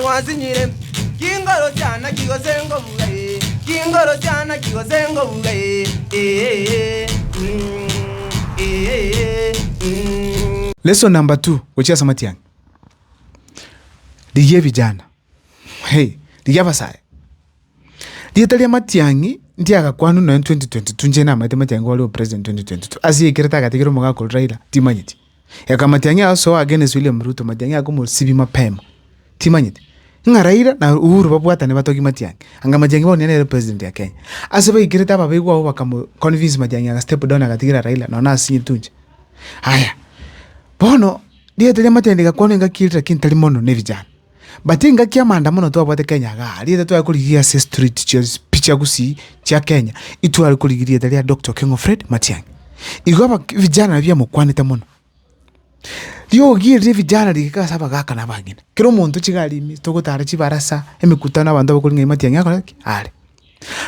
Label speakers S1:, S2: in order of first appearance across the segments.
S1: rwasinyire kingoro cyana kigosengo bugaye kingoro cyana kigosengo bugaye
S2: Lesson number 2 Uchia Matiang'i. Diye vijana. Hey, diye basaya. Diye talia Matiang'i ndiye akakwanu na 2022 njena Matiang'i wali president 2022. Asi kireta katikiro mga kol Raila timanyiti. Yaka Matiang'i aso against William Ruto Matiang'i agumo sibi mapema. Timanyiti. Nga Raila na Uhuru babwata ne batoki Matiang'i. Anga Matiang'i wao nene president ya Kenya. Asa ba ikireta babegwa ho bakamo convince Matiang'i aga step down akatikira Raila na asinyi tunje. Haya. Bono diye talia Matiang'i akakwanu ngakirita kintali mono ne vijana. Bati ngakia maandamano tu abwate Kenya ga liye tu akurigia se street cheers picha gusi cha Kenya itu akurigia dalia Dr. King Fred Matiang'i igaba vijana bya mukwanita muno yo gire vijana dikaka saba gaka na bangine kiro muntu kigali mi togotara kibarasa emikutana abantu bakuringa Matiang'i akora ale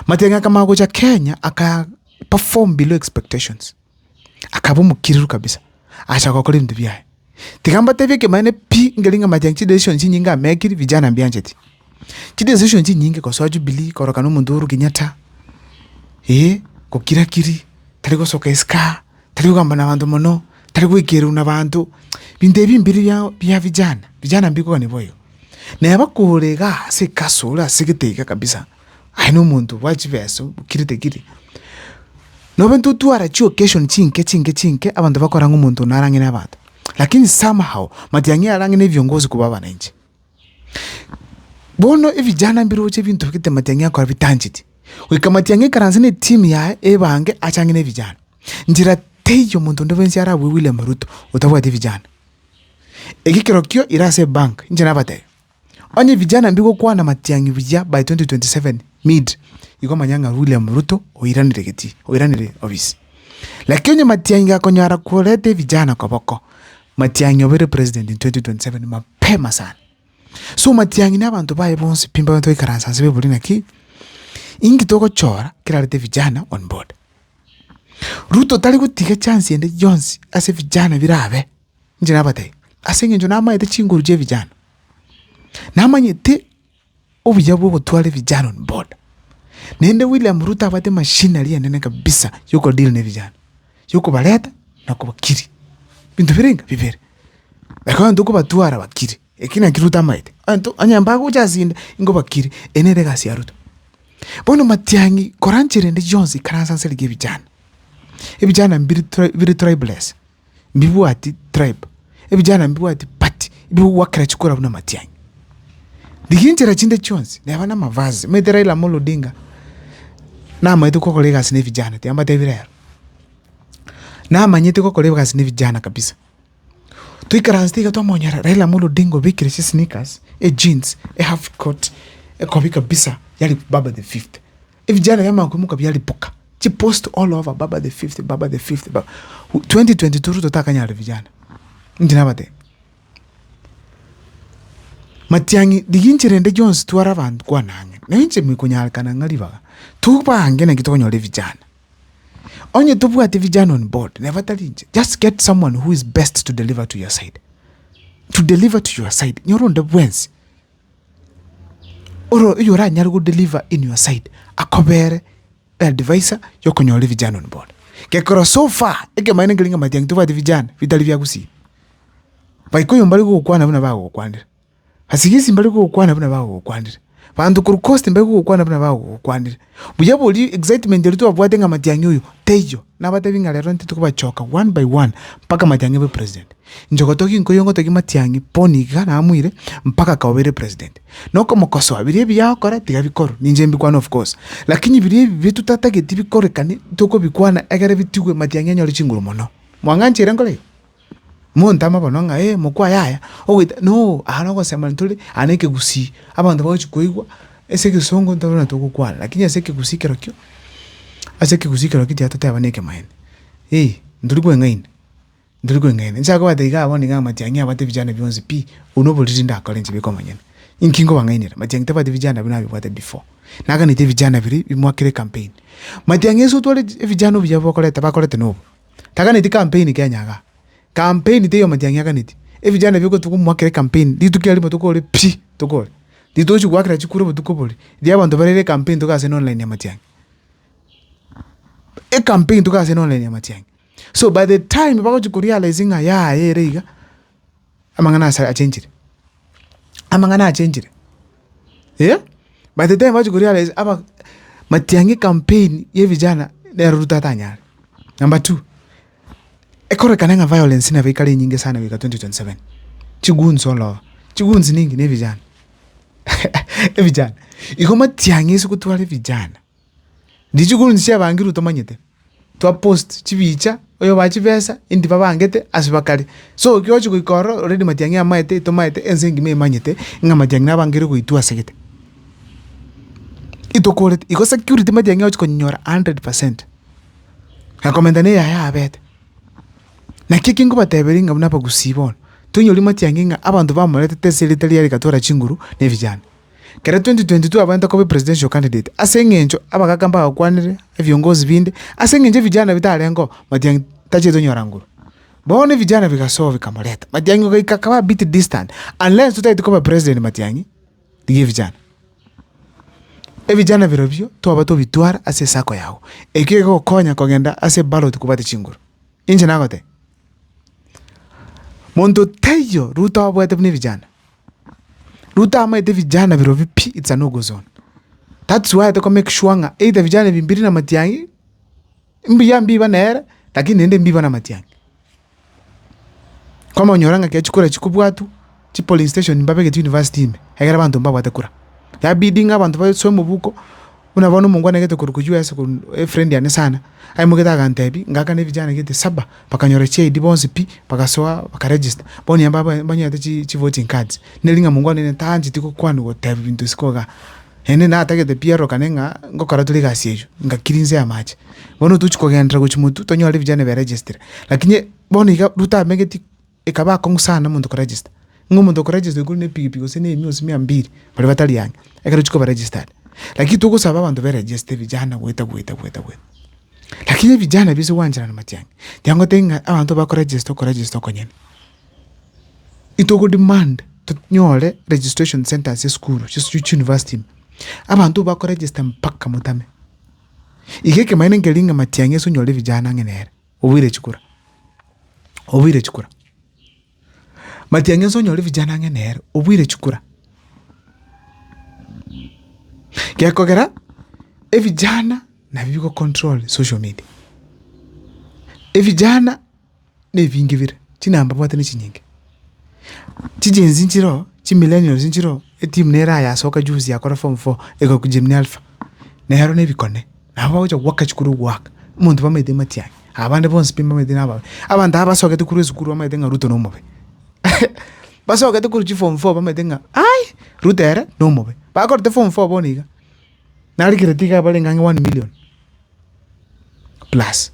S2: Matiang'i kama go cha Kenya aka perform below expectations akabumukiriru kabisa acha gukora ibintu byaye Tigamba tevye kemane pi ngelinga Matiang'i chi decision chi nyinga mekiri vijana mbianjeti. Chi decision chi nyinga kwa soju bili korokano munduru Kenyatta. Ko kirakiri taligo soka iska taligo gamba na bantu mono taligo ikiru na bantu bindebi mbiri ya vijana mbiko ni boyo. Neba kurega se kasura sigiteka kabisa. Aino muntu wachiveso kirite kiri. No bentu tuara chi occasion chinke abantu bakora nk'umuntu narangene abantu. Lakini somehow Matiang'i arangene viongozi kubaba na nchi. Bono vijana mbiro che bintu kite Matiang'i akora bitanjiti. Wika Matiang'i karanzine team ya ebange achangene vijana. Njira teyo muntu ndobenzi ara William Ruto utabwate vijana. Ekikirokyo irase bank njena bate. Onye vijana mbiko kwa na Matiang'i bija by 2027 mid. Iko manyanga William Ruto oiranire office. Lakini Matiang'i akonyara kulete vijana kwa boko. Matiang'i obere president in 2027 mapema sana. So Matiang'i n'abantu baye bonse pimba bantu ikaransa sebe bulina ki ingi toko chora kirarete vijana on board. Ruto tali kutika chance yende Jones ase vijana birabe njina batay. Asenge njo nama yete chinguru je vijana. Nama nyete obujabo botwale vijana on board. Nende William Ruto abate machinery yanene kabisa yuko deal ne vijana. Yuko baleta na kubakiri. Bintu birenga bibere. Bakaba nduko batuara bakiri. Ekina kiruta maite. Anto anyamba kujazinda ingo bakiri enere gasi ya Ruto. Bono Matiang'i koranchire ndi Jones karansa selige vijana. Vijana mbiri tribeless. Mbibu ati tribe. Vijana mbibu ati party. Mbibu wakira chukura buna Matiang'i. Dikinchira chinde Jones ne abana mavazi. Medera ila Molo Odinga. Na maite ko kolega sine vijana te ambate virero. Na manyete ko kolega sine vijana kabisa. Tuikaranzika to monyara Raila Molo Odinga bikire sneakers, jeans, half coat, kobi kabisa yali baba the 5th. Vijana yama kumuka byali poka. Chi post all over baba the 5th, baba the 5th. 2022 tutaka nyale vijana. Ndina bate. Matiang'i diginchire nde Jones tuara abantu kwa nange. Nenche mikunyala kana ngaliva. Tupa angena kitonyole vijana. Onye tubwate vijana on board. Never talinje. Just get someone who is best to deliver to your side. To deliver to your side. Nyoro nde bwenzi. Oro yora nyarugo deliver in your side. Akobere advisor yoko nyole vijana on board. Kekoro so far. Eke maine ngelinga Matiang'i tubwate vijana. Vitali vya kusi. Baikoyo mbali kukwana buna bago kukwandira. Hasigisi mbali kukwana buna bago kukwandira. Bantu kurukosti mbali kukwana buna bago kukwandira. Bujabo li excitement yalitu wabwate nga Matiang'i uyu. Tejo. Nabate vinga lero ntitu kuba choka one by one. Mpaka Matiang'i be president. Njoko toki nkoyongo toki Matiang'i poni gana amuire. Mpaka kawabere president. Noko mokosoa. Biriye yao kora tiga vikoro. Ninje mbikuwana of course. Lakini biriye vitu tatage tibikore kani. Toko bikuwana egare vitigwe Matiang'i nyori chinguru mono. Mwanganchi rengole. Monta mabononga mukwa yaya. Owita no ahanoko sema ntuli aneke gusi. Abantu bawo chikoigwa. Eseke songo ndabona toko kwana. Lakini aseke gusi kerokyo. Aseke kusikira kiti atata abaneke mahene. Nduri kwengaine. Nchako bataiga abone nga Matiang'i abate vijana byonzi pi unobuliri ndakolenje bikomanyene. Inkingo bangainira. Matiang'i tabate vijana binabi bwate before. Naga nite vijana biri bimwakire campaign. Matiang'i so tole vijana byabo koleta bakolete no. Taga nite campaign Kenya. Campaign te yo Matiang'i aga nite. Vijana biko tukumwakire campaign. Ditukya limo tukole pi tukole. Ditochi kwakira chikuru butukoboli. Dia bantu barere campaign tukase online ya Matiang'i. Campaign tukase online ya Matiang'i. So by the time bako chikurealizing ya reiga amangana achenjire. Amangana achenjire. Yeah? By the time bako chikurealize aba Matiang'i campaign ye vijana na Ruto atanyara. Number 2. Ekore kanenga violence na vikali nyingi sana wika 2027. Chigunzo lo. Chigunzi ningi ne vijana. Vijana. Iko Matiang'i sikutwale vijana. Ndichigunzi ya bangi Ruto manyete. Twa post chibicha oyo bachibesa indi babangete asibakali. So kyochi kuikoro already Matiang'i amaete tomaete ensengi me manyete nga Matiang'i nabangire kuitua segete. Itokole iko security Matiang'i ochi konyora 100%. Kakomendane ya abete. Na kikingo bateberinga mnapa kusibona. Tunyoli Matiang'i nga abantu bamolete teselitali yali katora chinguru ne vijana. Kera 2022 abanta ko presidential candidate. Asengenjo abakakamba akwanire viongozi binde. Asengenje vijana bitalengo Matiang'i tache tonyora nguru. Bone vijana bikasovi kamoleta. Matiang'i ko ikakaba bit distant unless tutaite ko president Matiang'i. Dige vijana. Vijana birobyo to abato bitwara ase sako yawo. Ekeko konya kogenda ase ballot kubati chinguru. Inje nagote. Mondo tayo Ruto abwete bne vijana. Ruto amaite vijana birobi pi it's a no-go zone. That's why they make sure nga either vijana bimbiri na Matiang'i mbiba nere lakini nende mbiba na Matiang'i. Kama onyoranga kiachukura chikubwatu chi polling station Mbabeke University imbe. Hegera bantu mbabwate kura. Ya bidinga bantu baso mubuko unabona mungu anagete kurukuju ese ku friend yane sana. Ai mugeta gantebi ngaka ne vijana gete saba pakanyora che dibonsi pi pakasoa pakaregister. Boni ambaba banyate chi voting cards. Nelinga mungu ane tanji tiko kwanu wotebi bintu sikoga. Hene na atagete piero kanenga ngokara tuli gasiejo ngakirinze amache. Bono tuchiko gendra kuchimutu tonyole vijana be register. Lakini boni ka Ruto megeti ekaba kongusana muntu ko register. Ngomuntu ko register kuri ne pigipiko sene emiosi 200 bali batali yange. Ekero chiko ba registered. Lakini tuko saba abantu be register vijana gweta. Lakini vijana bizo wanjira na Matiang'i. Yango tenga abantu ba ko register konyene. Itoko demand to nyole registration centers school just university. Abantu ba ko register mpaka mutame. Igeke maine ngelinga Matiang'i so nyole vijana ngenere. Obwire chikura. Matiang'i so nyole vijana ngenere. Obwire chikura. Kiakogera vijana na biko control social media. Vijana ne vingivire chinamba bwate ne chinyinge. Chijenzi nchiro, chi millennials nchiro, team nera ya soka juzi ya kora form 4 eko ku Gemini Alpha. Ne haro ne bikone. Na bawo waka chikuru waka. Muntu bamede Matiang'i. Abande bonse pimba mede naba. Abanda abasoka te kuru zukuru bamede nga Ruto no mobe. Basoka te kuru chi form 4 bamede nga ai Ruto era no mobe. Ba korte form 4 boniga. Nari kritika bale ngange 1 million plus.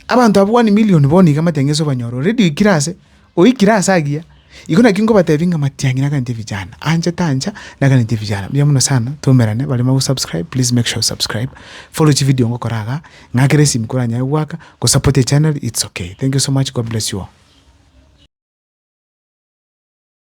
S2: Abantu abo 1 million boniga Matiang'i so banyoro. Ready ikirase. Oikirasa agia. Ikona kingo batevinga Matiang'i nakante vijana. Anja tanja nakante vijana. Biamuno sana tumerane bali magu subscribe. Please make sure subscribe. Follow chi video ngo koraga. Ngakere sim kuranya waka. Go support the channel. It's okay. Thank you so much. God bless you all.